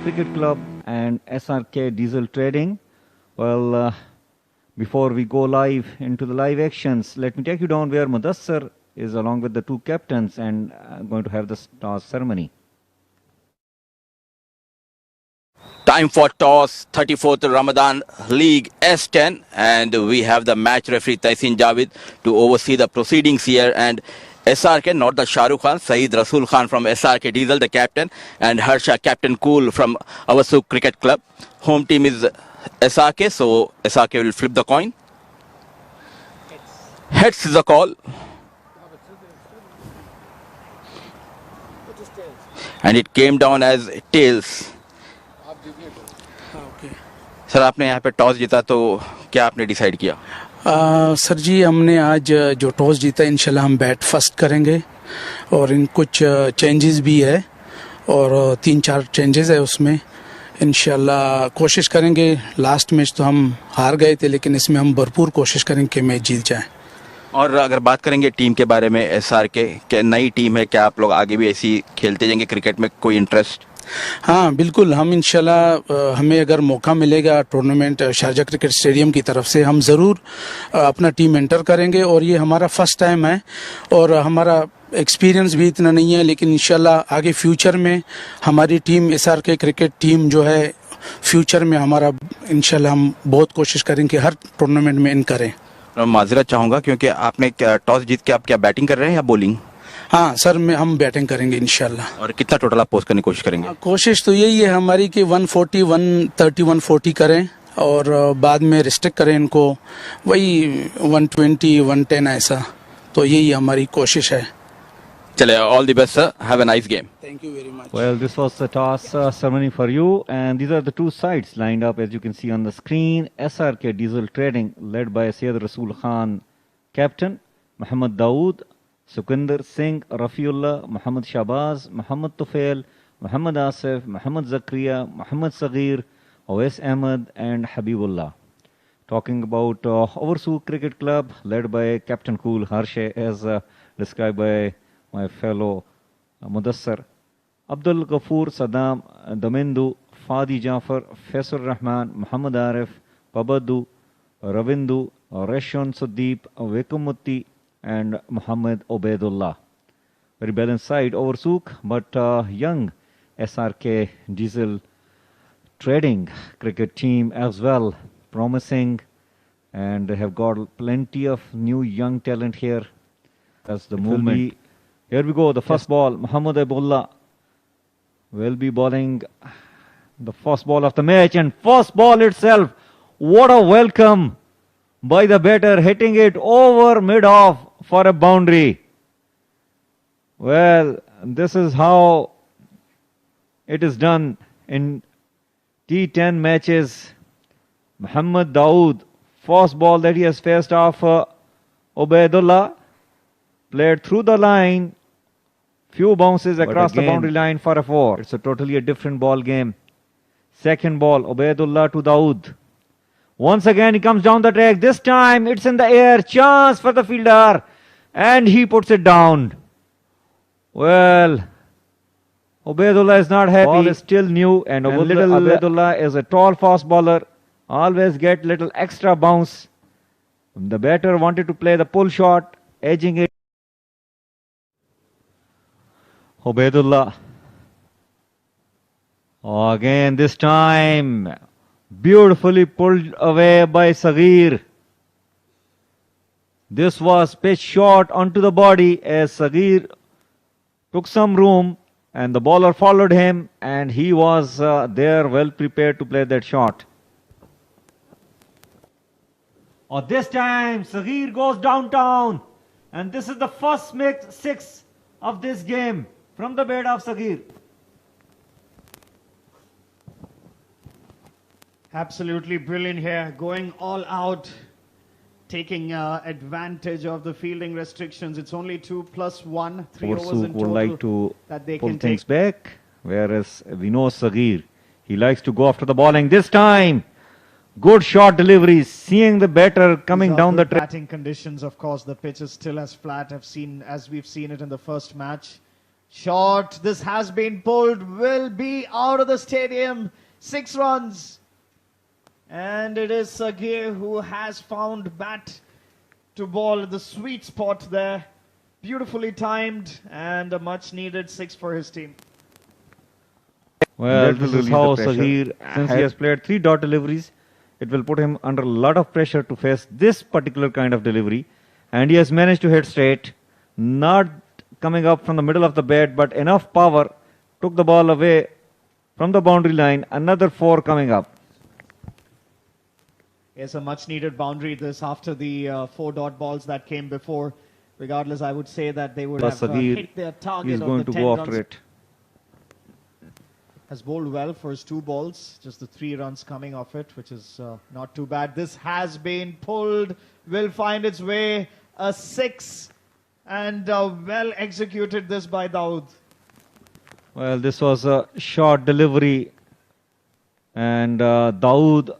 Cricket Club and SRK Diesel Trading. Well, before we go live into the live actions, let me take you down where Mudassar is along with the two captains and going to have the toss ceremony. Time for toss, 34th Ramadan League S10, and we have the match referee Taisin Javid to oversee the proceedings here. And SRK, not the Shahrukh Khan, Saeed Rasool Khan from SRK Diesel, the captain, and Harsha, Captain Cool from Oursouqe Cricket Club. Home team is SRK, so SRK will flip the coin. Heads is the call. And it came down as tails. Sir आपने यहाँ पे toss जीता तो क्या आपने decide किया? Sir जी हमने आज जो टॉस जीता इंशाल्लाह हम बैट फर्स्ट करेंगे और इन कुछ चेंजेस भी है और 3-4 चेंजेस है उसमें इंशाल्लाह कोशिश करेंगे। लास्ट मैच तो हम हार गए थे लेकिन इसमें हम भरपूर कोशिश करेंगे कि मैच जीत जाए। और अगर बात करेंगे टीम के बारे में, SRK क्या नई टीम है, क्या आप लोग आगे भी ऐसी खेलते जाएंगे क्रिकेट में, कोई इंटरेस्ट? हाँ बिल्कुल, हम इंशाल्लाह हमें अगर मौका मिलेगा टूर्नामेंट शारजा क्रिकेट स्टेडियम की तरफ से हम ज़रूर अपना टीम एंटर करेंगे और ये हमारा फर्स्ट टाइम है और हमारा एक्सपीरियंस भी इतना नहीं है, लेकिन इंशाल्लाह आगे फ्यूचर में हमारी टीम SRK क्रिकेट टीम जो है फ्यूचर में हमारा इंशाल्लाह हम बहुत कोशिश करेंगे हर टूर्नामेंट में इन करें। माजरत चाहूँगा क्योंकि आपने टॉस जीत के आप क्या बैटिंग कर रहे हैं या बॉलिंग? हाँ सर हम बैटिंग करेंगे इंशाल्लाह। और कितना टोटल आप पोस्ट करने की कोशिश करेंगे? कोशिश तो यही है हमारी कि 140, 130, 140 करें और बाद में रिस्ट्रिक्ट करें इनको वही 120, 110 ऐसा, तो यही हमारी कोशिश है। चले, all the best sir, have a nice game. Thank you very much. Well, this was the toss ceremony for you, and these are the two sides lined up as you can see on the screen. SRK Diesel Trading, led by Saeed Rasool Khan, captain, Muhammad Dawood, Sukinder Singh, Rafiullah, Muhammad Shahbaz, Muhammad Tufail, Muhammad Asif, Muhammad Zakriya, Muhammad Saghir, Awais Ahmed, and Habibullah. Talking about Oursouqe Cricket Club, led by Captain Cool Harsha, as described by my fellow Mudassar, Abdul Ghafoor Saddam, Damendu, Fadi Jafar, Faisal Rahman, Muhammad Arif, Pabadu, Ravindu, Rashon Sudeep, Vekumutti, and Muhammad Obaidullah. Very balanced side, Oursouqe, but young SRK Diesel Trading cricket team as well, promising, and they have got plenty of new young talent here. As the movement. Here we go, the first ball, Muhammad Abdullah will be bowling the first ball of the match, and first ball itself, what a welcome by the batter, hitting it over mid-off for a boundary. Well, this is how it is done in T10 matches. Muhammad Dawood, first ball that he has faced off Obaidullah, played through the line, few bounces across the boundary line for a 4. It's a totally different ball game. Second ball, Obaidullah to Dawood. Once again he comes down the track. This time it's in the air. Chance for the fielder. And he puts it down. Well, Obaidullah is not happy. Ball is still new, and Obaidullah is a tall fast bowler. Always get little extra bounce. The batter wanted to play the pull shot, edging it. Obaidullah. Again this time, beautifully pulled away by Saghir. This was pitched short onto the body as Saghir took some room and the bowler followed him, and he was there well prepared to play that shot. This time Saghir goes downtown, and this is the first 6 of this game from the bat of Saghir. Absolutely brilliant here, going all out, taking advantage of the fielding restrictions. It's only 2+1, 3 overs in total would like to that they pull can things take. back, whereas we know Saghir, he likes to go after the bowling. This time, good shot deliveries, seeing the batter coming down the track. Batting conditions, of course, the pitch is still as flat as we've seen it in the first match. Shot, this has been pulled, will be out of the stadium. 6 runs. And it is Saghir who has found bat to ball at the sweet spot there. Beautifully timed and a much needed 6 for his team. Well, That will this is release how the pressure. Saghir, since he has played 3 dot deliveries, it will put him under a lot of pressure to face this particular kind of delivery. And he has managed to hit straight, not coming up from the middle of the bat, but enough power, took the ball away from the boundary line, another 4 coming up. Yes, a much needed boundary this after the 4 dot balls that came before. Regardless, I would say that they would Plus have Saghir hit their target is of going the to 10 go runs. after it. Has bowled well for his 2 balls, just the 3 runs coming off it, which is not too bad. This has been pulled, will find its way, a 6, and well executed this by Dawood. Well, this was a short delivery, and Dawood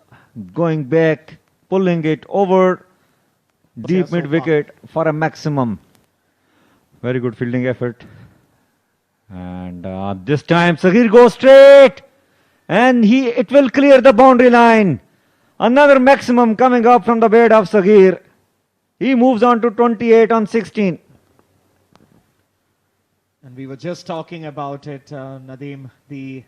going back, pulling it over deep so mid wicket for a maximum. Very good fielding effort. And this time Saghir goes straight, and it will clear the boundary line. Another maximum coming up from the bat of Saghir. He moves on to 28 on 16. And we were just talking about it, Nadeem, the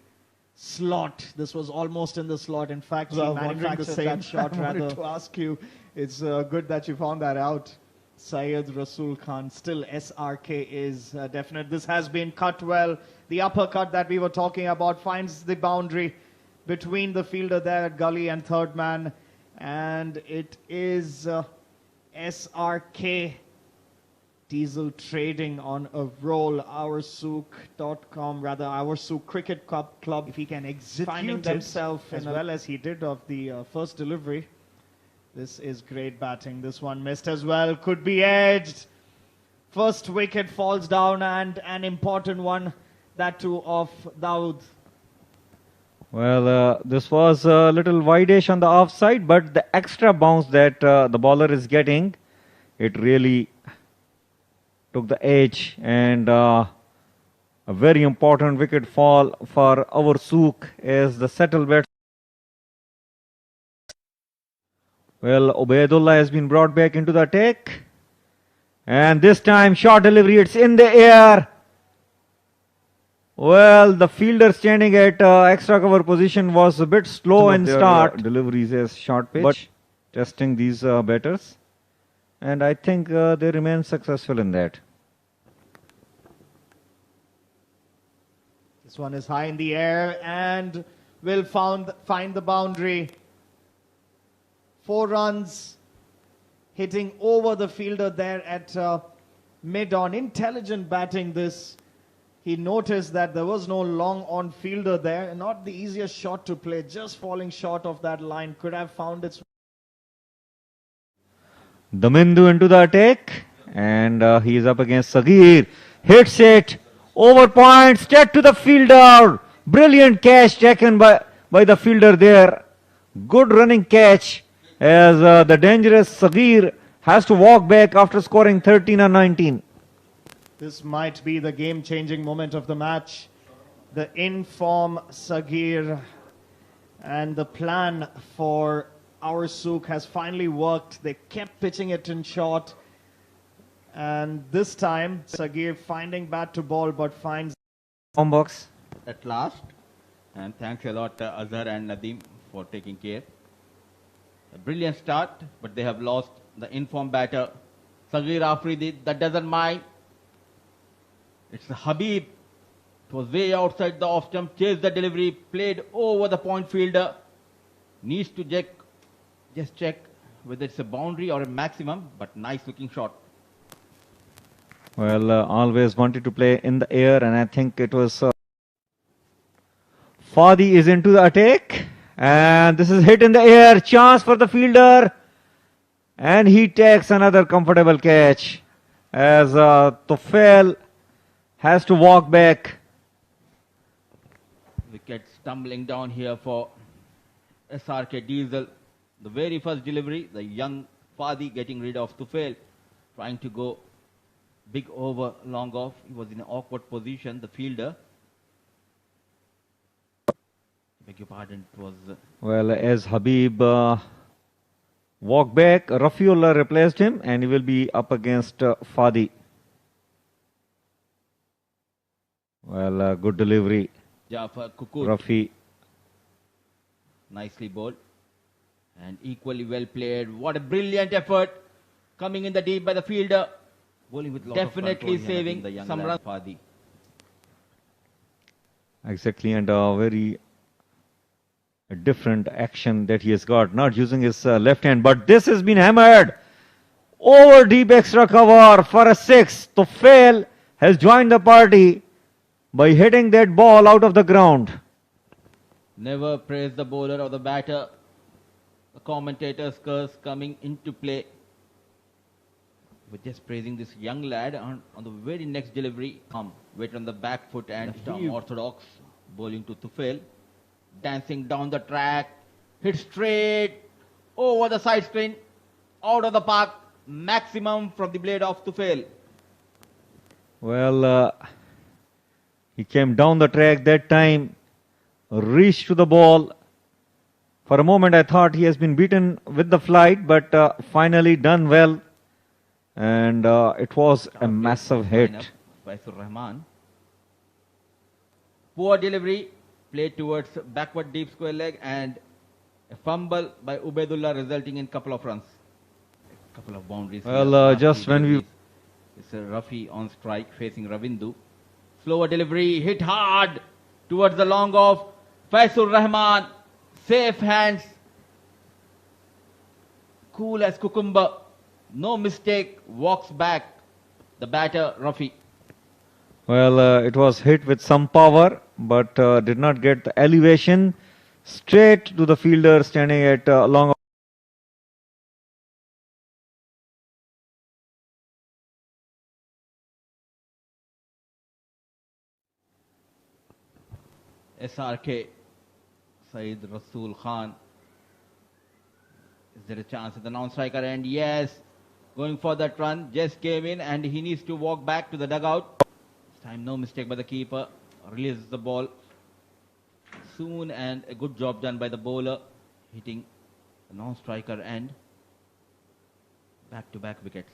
slot. This was almost in the slot. In fact, he manufactured that shot rather. I wanted to ask you, it's good that you found that out. Syed Rasul Khan, still SRK is definite. This has been cut well. The uppercut that we were talking about finds the boundary between the fielder there at gully and third man. And it is SRK Diesel trading on a roll. Oursouqe.com, rather Oursouqe Cricket Club. If he can execute finding himself as well as he did of the first delivery. This is great batting. This one missed as well. Could be edged. First wicket falls down, and an important one, that too of Dawood. Well, this was a little wide-ish on the offside, but the extra bounce that the bowler is getting, it really took the edge, and a very important wicket fall for Oursouqe as the settled batsman. Well, Ubaidullah has been brought back into the attack, and this time short delivery, it's in the air. Well, the fielder standing at extra cover position was a bit slow in start. Deliveries as short pitch, but testing these batters, and I think they remain successful in that. This one is high in the air and will find the boundary. 4 runs, hitting over the fielder there at mid-on. Intelligent batting this. He noticed that there was no long on fielder there. Not the easiest shot to play, just falling short of that line. Could have found its... Damindu into the attack, and he is up against Saghir. Hits it, over point, straight to the fielder. Brilliant catch taken by the fielder there. Good running catch, as the dangerous Saghir has to walk back after scoring 13 or 19. This might be the game-changing moment of the match. The in-form Saghir, and the plan for Oursouqe has finally worked. They kept pitching it in short, and this time Saghir finding bat to ball, but finds Home box. At last. And thanks a lot, Azhar and Nadeem, for taking care. A brilliant start, but they have lost the informed batter, Saghir Afridi. That doesn't mind. It's Habib. It was way outside the off stump, chased the delivery, played over the point fielder. Needs to just check whether it's a boundary or a maximum, but nice looking shot. Well, always wanted to play in the air, and I think it was... Fadi is into the attack, and this is hit in the air. Chance for the fielder, and he takes another comfortable catch as Tuff has to walk back. Wicket stumbling down here for SRK Diesel. The very first delivery, the young Fadi getting rid of Tufail, trying to go Big over, long off. He was in an awkward position, the fielder. Beg your pardon, it was... Well, as Habib walked back, Rafiullah replaced him and he will be up against Fadi. Well, good delivery. Jafar Kukut. Rafi. Nicely bowled. And equally well played. What a brilliant effort. Coming in the deep by the fielder. Bowling with definitely saving some runs. Fadi. Exactly, and a different action that he has got. Not using his left hand, but this has been hammered. Over deep extra cover for a 6. Tufail has joined the party by hitting that ball out of the ground. Never praise the bowler or the batter. The commentator's curse coming into play. We're just praising this young lad on the very next delivery. Wait on the back foot and orthodox. Bowling to Tufail. Dancing down the track. Hit straight over the side screen. Out of the park. Maximum from the blade of Tufail. Well, he came down the track that time, reached to the ball. For a moment I thought he has been beaten with the flight, but finally done well. And it was a massive hit. Faisur Rahman. Poor delivery, played towards backward deep square leg, and a fumble by Ubaidullah resulting in couple of runs. A couple of boundaries. Well, just when we... It's a Rafi on strike facing Ravindu. Slower delivery, hit hard towards the long off. Faisur Rahman, safe hands. Cool as cucumber. No mistake, walks back the batter Rafi. Well, it was hit with some power, but did not get the elevation. Straight to the fielder standing at long. SRK, Saeed Rasool Khan. Is there a chance at the non-striker end? Yes. Going for that run. Just came in and he needs to walk back to the dugout. This time no mistake by the keeper. Releases the ball soon, and a good job done by the bowler. Hitting the non-striker end. Back-to-back wickets.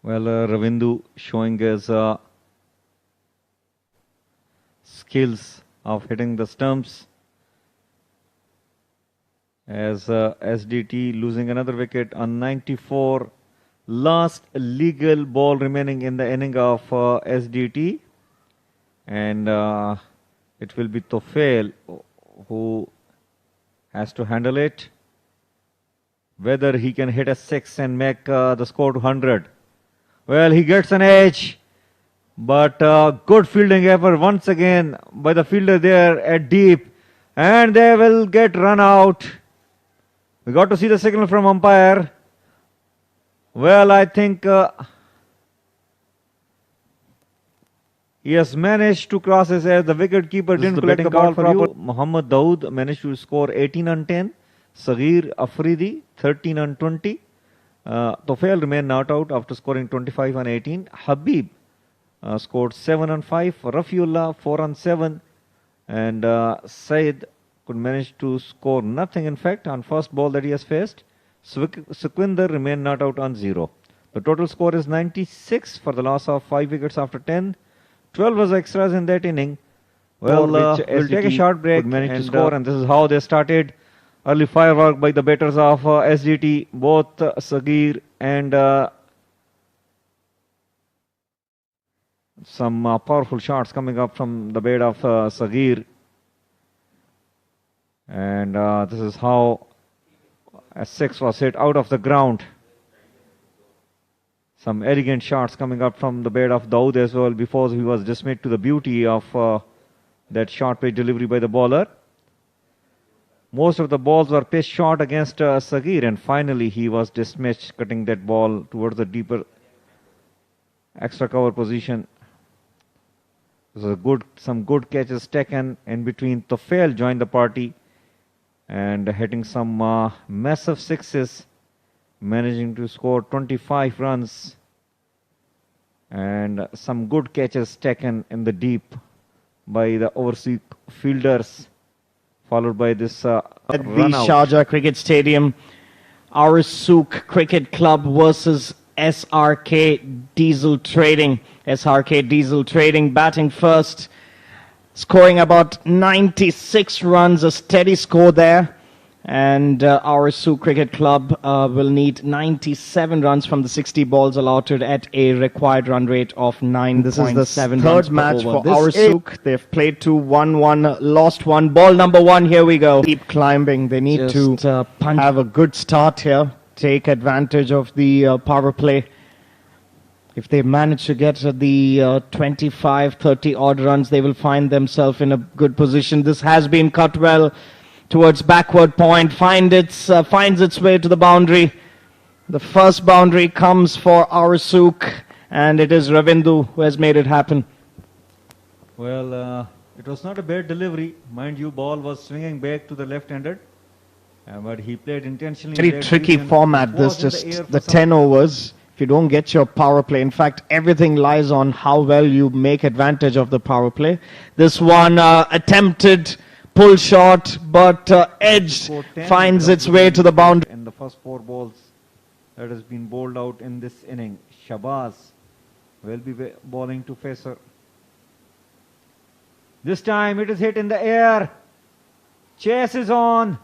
Well, Ravindu showing his skills of hitting the stumps. As SDT losing another wicket on 94. Last legal ball remaining in the inning of SDT. And it will be Tufail who has to handle it. Whether he can hit a 6 and make the score to 100. Well, he gets an edge. But good fielding effort once again by the fielder there at deep. And they will get run out. We got to see the signal from umpire. Well, I think he has managed to cross his edge. The wicket keeper didn't collect the ball properly. Muhammad Dawood managed to score 18 on 10. Saghir Afridi 13 on 20. Tufail remained not out after scoring 25 on 18. Habib scored 7 on 5. Rafiullah 4 on 7. And Said could manage to score nothing, in fact, on first ball that he has faced. Sukhwinder remained not out on 0. The total score is 96 for the loss of 5 wickets after 10. 12 was extras in that inning. Well, we'll take a short break and score, and this is how they started. Early firework by the batters of SGT, both Saghir and some powerful shots coming up from the bat of Saghir. And this is how a 6 was hit out of the ground. Some elegant shots coming up from the bat of Dawood as well before he was dismissed to the beauty of that short pitch delivery by the bowler. Most of the balls were pitched short against Saghir, and finally he was dismissed, cutting that ball towards the deeper extra cover position. Some good catches taken in between. Tuff joined the party and hitting some massive sixes, managing to score 25 runs, and some good catches taken in the deep by the Oursouqe fielders, followed by this at the run out. Sharjah Cricket Stadium, Oursouqe Cricket Club versus SRK Diesel Trading. SRK Diesel Trading batting first, scoring about 96 runs, a steady score there. And Oursouqe Cricket Club will need 97 runs from the 60 balls allotted at a required run rate of 9.7 This is the third match for Oursouqe. They've played 2, won 1, lost 1. Ball number 1, here we go. Keep climbing. They need to have a good start here. Take advantage of the power play. If they manage to get the 25, 30 odd runs, they will find themselves in a good position. This has been cut well towards backward point, finds its way to the boundary. The first boundary comes for Oursouqe, and it is Ravindu who has made it happen. Well, it was not a bad delivery. Mind you, ball was swinging back to the left-handed, but he played intentionally. Very tricky format, this, just the 10 overs. If you don't get your power play, in fact, everything lies on how well you make advantage of the power play. This one attempted pull shot, but edged, finds its way to the boundary. In the first 4 balls that has been bowled out in this inning, Shabazz will be bowling to Facer. This time it is hit in the air. Chase is on,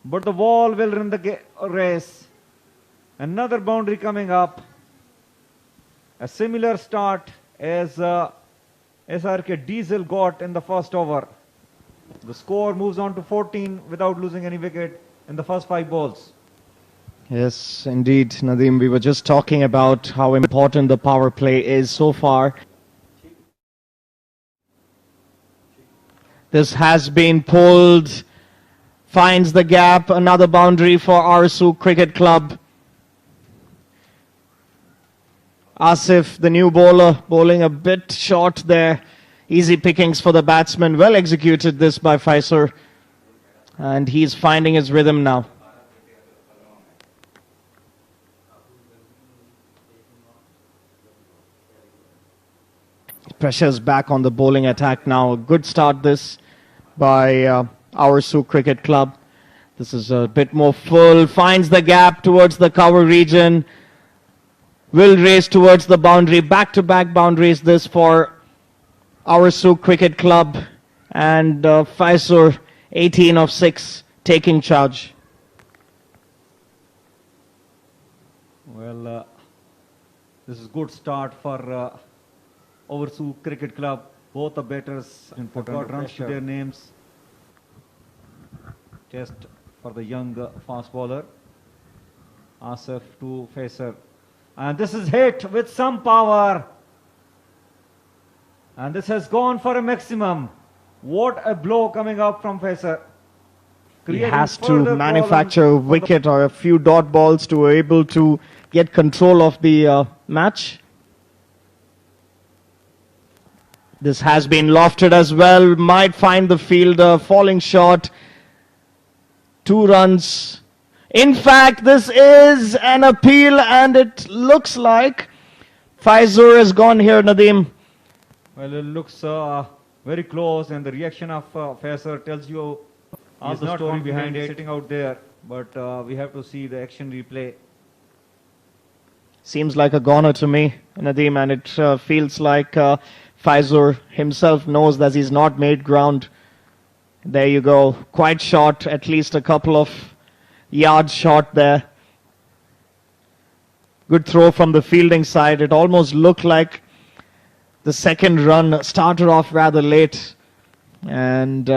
but the ball will win the race. Another boundary coming up. A similar start as SRK Diesel got in the first over. The score moves on to 14 without losing any wicket in the first 5 balls. Yes, indeed, Nadeem. We were just talking about how important the power play is so far. This has been pulled, finds the gap, another boundary for Oursouqe Cricket Club. Asif, the new bowler, bowling a bit short there. Easy pickings for the batsman. Well executed this by Facer. And he's finding his rhythm now. Pressure's back on the bowling attack now. A good start this by Oursouqe Cricket Club. This is a bit more full. Finds the gap towards the cover region. Will race towards the boundary. Back-to-back boundaries this for Oursouqe Cricket Club. And Facer, 18 of 6, taking charge. Well, this is good start for Oursouqe Cricket Club. Both the batters have got runs to their names. Test for the young fast bowler. Asif to Facer. And this is hit with some power. And this has gone for a maximum. What a blow coming up from Facer. He has to manufacture a wicket or a few dot balls to be able to get control of the match. This has been lofted as well. Might find the fielder. Falling short. 2 runs. In fact, this is an appeal, and it looks like Facer has gone here, Nadeem. Well, it looks very close, and the reaction of Facer tells you all the story behind it, sitting out there. But we have to see the action replay. Seems like a goner to me, Nadeem, and it feels like Facer himself knows that he's not made ground. There you go. Quite short, at least a couple of yards short there. Good throw from the fielding side. It almost looked like the second run started off rather late. And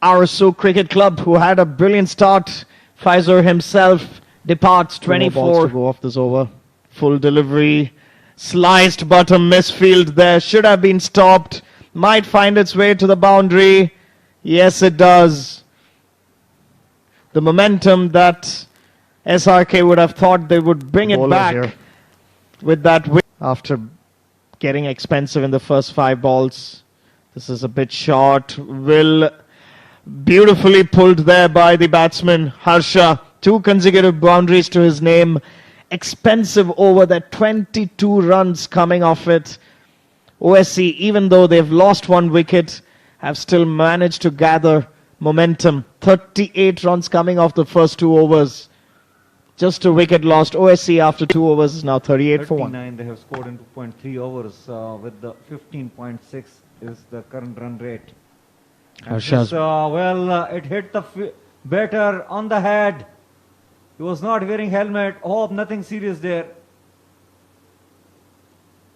Oursouqe Cricket Club, who had a brilliant start, Facer himself departs. 24 balls to go off this over. Full delivery. Sliced but a misfield there. Should have been stopped. Might find its way to the boundary. Yes, it does. The momentum that SRK would have thought they would bring it back with that win after getting expensive in the first 5 balls. This is a bit short. Will beautifully pulled there by the batsman Harsha. 2 consecutive boundaries to his name. Expensive over that, 22 runs coming off it. OSC, even though they've lost 1 wicket, have still managed to gather momentum. 38 runs coming off the first 2 overs. Just a wicket lost. OSC after 2 overs is now 38 for 1. 39 they have scored in 2.3 overs with the 15.6 is the current run rate. Harsha's it hit the batter on the head. He was not wearing helmet. Hope nothing serious there.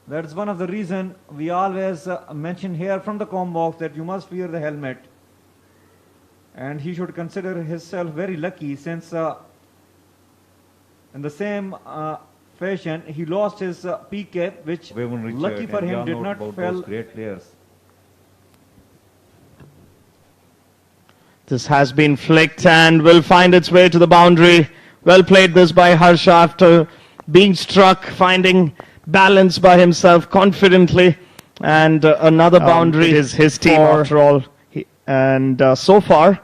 That's one of the reason we always mention here from the com box that you must wear the helmet. And he should consider himself very lucky since in the same fashion he lost his PK, which lucky for him did not fall. Great players. This has been flicked and will find its way to the boundary. Well played this by Harsha after being struck, finding balance by himself confidently. And another boundary. It is his team after all. So far,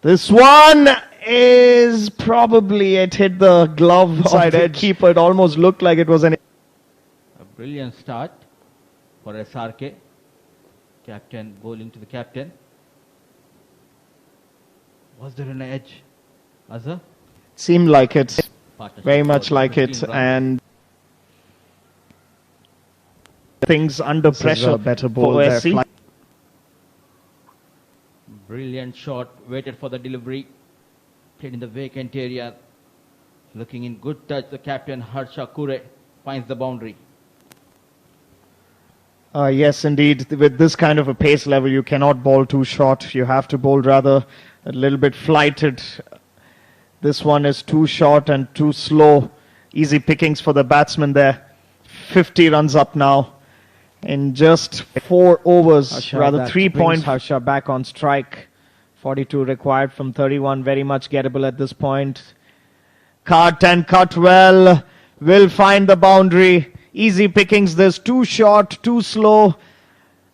this one is probably, it hit the glove side edge keeper. It almost looked like it was a brilliant start for SRK. Captain bowling to the captain. Was there an edge, Azhar? Seemed like it, very much like it, and things under pressure. Better ball there. Brilliant shot, waited for the delivery, played in the vacant area, looking in good touch. The captain Harsha Kure finds the boundary. Yes, indeed. With this kind of a pace level, you cannot bowl too short. You have to bowl rather a little bit flighted. This one is too short and too slow. Easy pickings for the batsman there. 50 runs up now in just 4 overs. Harsha, 3 points. Harsha back on strike. 42 required from 31. Very much gettable at this point. Cut and cut well. Will find the boundary. Easy pickings. This too short, too slow.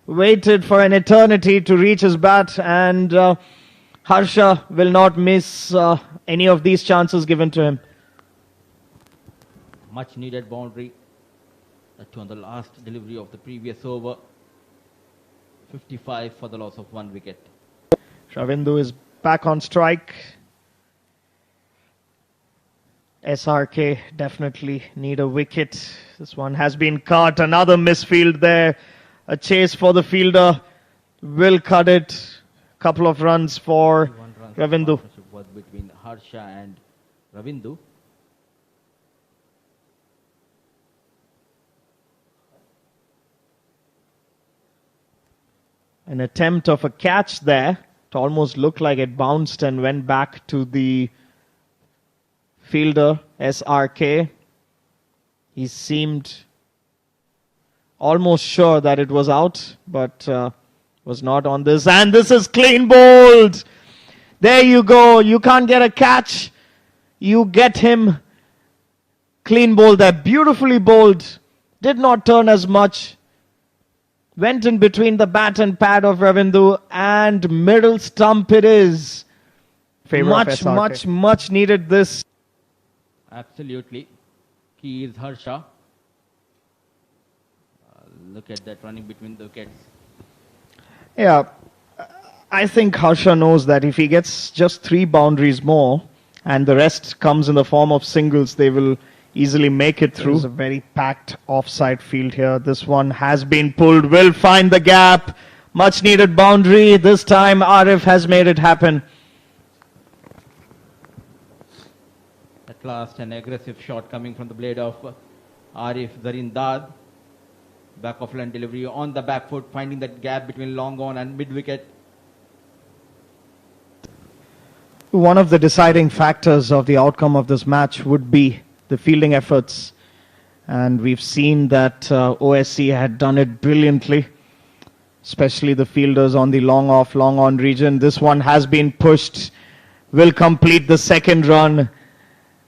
Waited for an eternity to reach his bat, and Harsha will not miss any of these chances given to him. Much needed boundary. That on the last delivery of the previous over. 55 for the loss of 1 wicket. Ravindu is back on strike. SRK definitely need a wicket. This one has been cut. Another misfield there. A chase for the fielder. Will cut it. Couple of runs for Ravindu. Was between Harsha and Ravindu. An attempt of a catch there. It almost looked like it bounced and went back to the fielder, SRK. He seemed almost sure that it was out, but was not on this. And this is clean bowled. There you go. You can't get a catch. You get him clean bowled there. Beautifully bowled. Did not turn as much. Went in between the bat and pad of Ravindu, and middle stump it is. Much needed this. Absolutely. Key is Harsha. Look at that running between the wickets. Yeah, I think Harsha knows that if he gets just 3 boundaries more and the rest comes in the form of singles, they will easily make it through. There's a very packed offside field here. This one has been pulled. Will find the gap. Much needed boundary. This time Arif has made it happen. At last an aggressive shot coming from the blade of Arif Zarindad. Back of line delivery on the back foot, finding that gap between long on and mid wicket. One of the deciding factors of the outcome of this match would be the fielding efforts, and we've seen that OSC had done it brilliantly, especially the fielders on the long off, long on region. This one has been pushed, will complete the second run.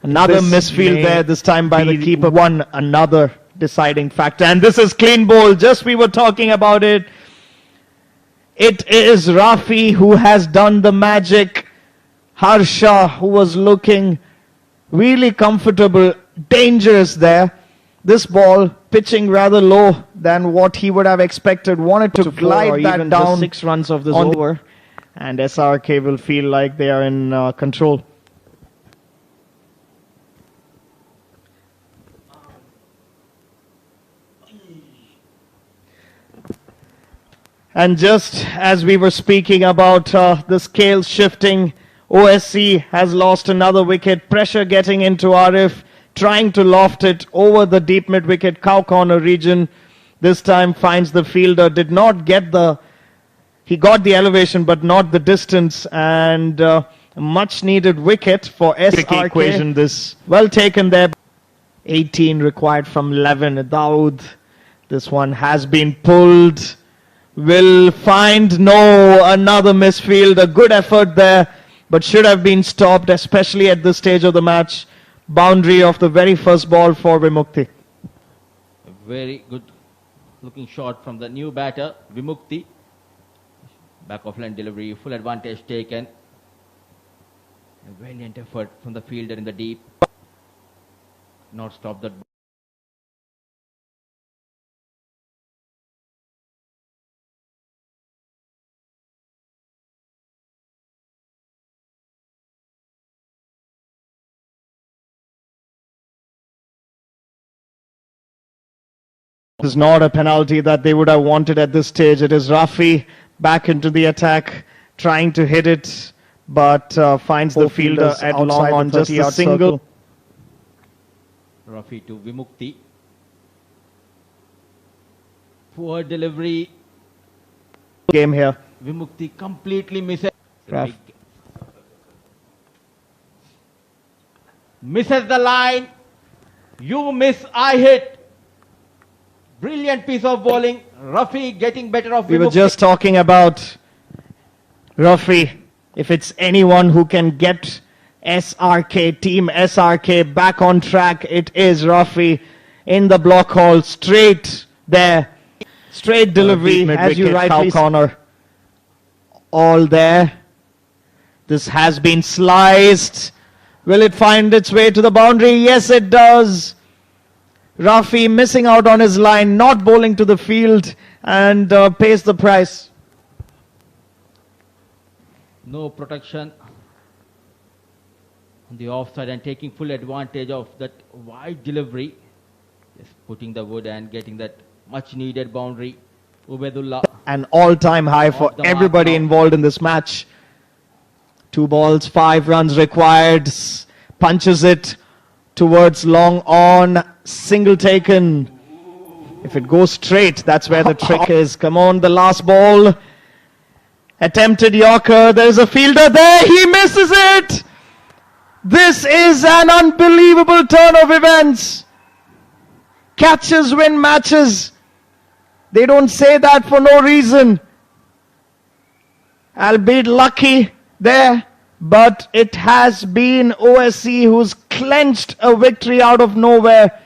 Another misfield there, this time by the keeper. Another deciding factor. And this is clean bowl. Just we were talking about it. It is Rafi who has done the magic. Harsha, who was looking really comfortable, dangerous there. This ball pitching rather low than what he would have expected. Wanted to glide that down. 6 runs of this over. And SRK will feel like they are in control. And just as we were speaking about the scales shifting, OSC has lost another wicket. Pressure getting into Arif, trying to loft it over the deep mid-wicket cow corner region. This time finds the fielder, did not get he got the elevation but not the distance, and much needed wicket for SRK. Equation this. Well taken there. 18 required from 11. Dawood, this one has been pulled. Will find another misfield. A good effort there, but should have been stopped, especially at this stage of the match. Boundary of the very first ball for Vimukti. A very good looking shot from the new batter, Vimukti. Back of line delivery, full advantage taken. A valiant effort from the fielder in the deep. Not stop that. It is not a penalty that they would have wanted at this stage. It is Rafi back into the attack, trying to hit it, but finds the fielder at long on just a single. Rafi to Vimukti. Poor delivery. Game here. Vimukti completely misses. Misses the line. You miss, I hit. Brilliant piece of bowling. Rafi getting better of Vimukti. We were just talking about Rafi. If it's anyone who can get SRK, team SRK back on track, it is Rafi in the block hole, straight there. Straight delivery, as you rightly corner. All there. This has been sliced. Will it find its way to the boundary? Yes, it does. Rafi missing out on his line, not bowling to the field, and pays the price. No protection on the offside and taking full advantage of that wide delivery. Just putting the wood and getting that much needed boundary. Ubaidullah. An all-time high for everybody involved in this match. 2 balls, 5 runs required. Punches it towards long on. Single taken. If it goes straight, that's where the trick is. Come on, the last ball. Attempted Yorker. There's a fielder there. He misses it. This is an unbelievable turn of events. Catches win matches. They don't say that for no reason. Albeit lucky there, but it has been OSC who's clenched a victory out of nowhere.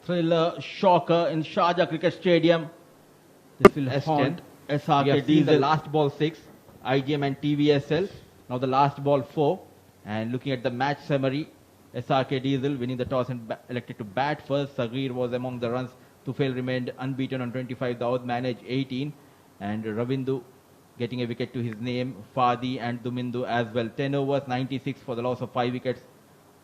Thriller shocker in Sharjah Cricket Stadium. This will haunt SRK Diesel. The last ball 6, IGM and TVSL. Now the last ball 4. And looking at the match summary, SRK Diesel winning the toss and elected to bat first. Sagir was among the runs. Tufail remained unbeaten on 25. Dawood managed 18. And Ravindu getting a wicket to his name. Fadi and Dumindu as well. 10 overs, 96 for the loss of 5 wickets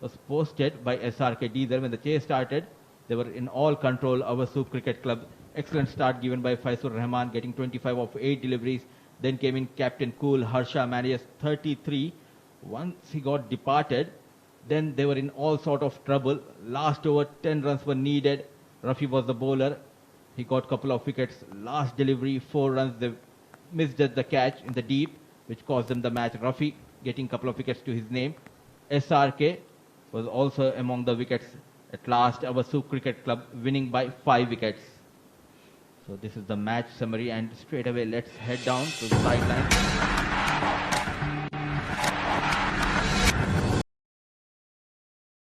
was posted by SRK Diesel. When the chase started, they were in all control. Oursouqe Cricket Club. Excellent start given by Faisur Rahman, getting 25 of 8 deliveries. Then came in Captain Cool. Harsha manages 33. Once he got departed, then they were in all sort of trouble. Last over, 10 runs were needed. Rafi was the bowler. He got a couple of wickets. Last delivery, 4 runs. They misjudged the catch in the deep, which cost them the match. Rafi getting a couple of wickets to his name. SRK was also among the wickets. At last, Oursouqe Cricket Club winning by 5 wickets. So this is the match summary, and straight away let's head down to the sideline.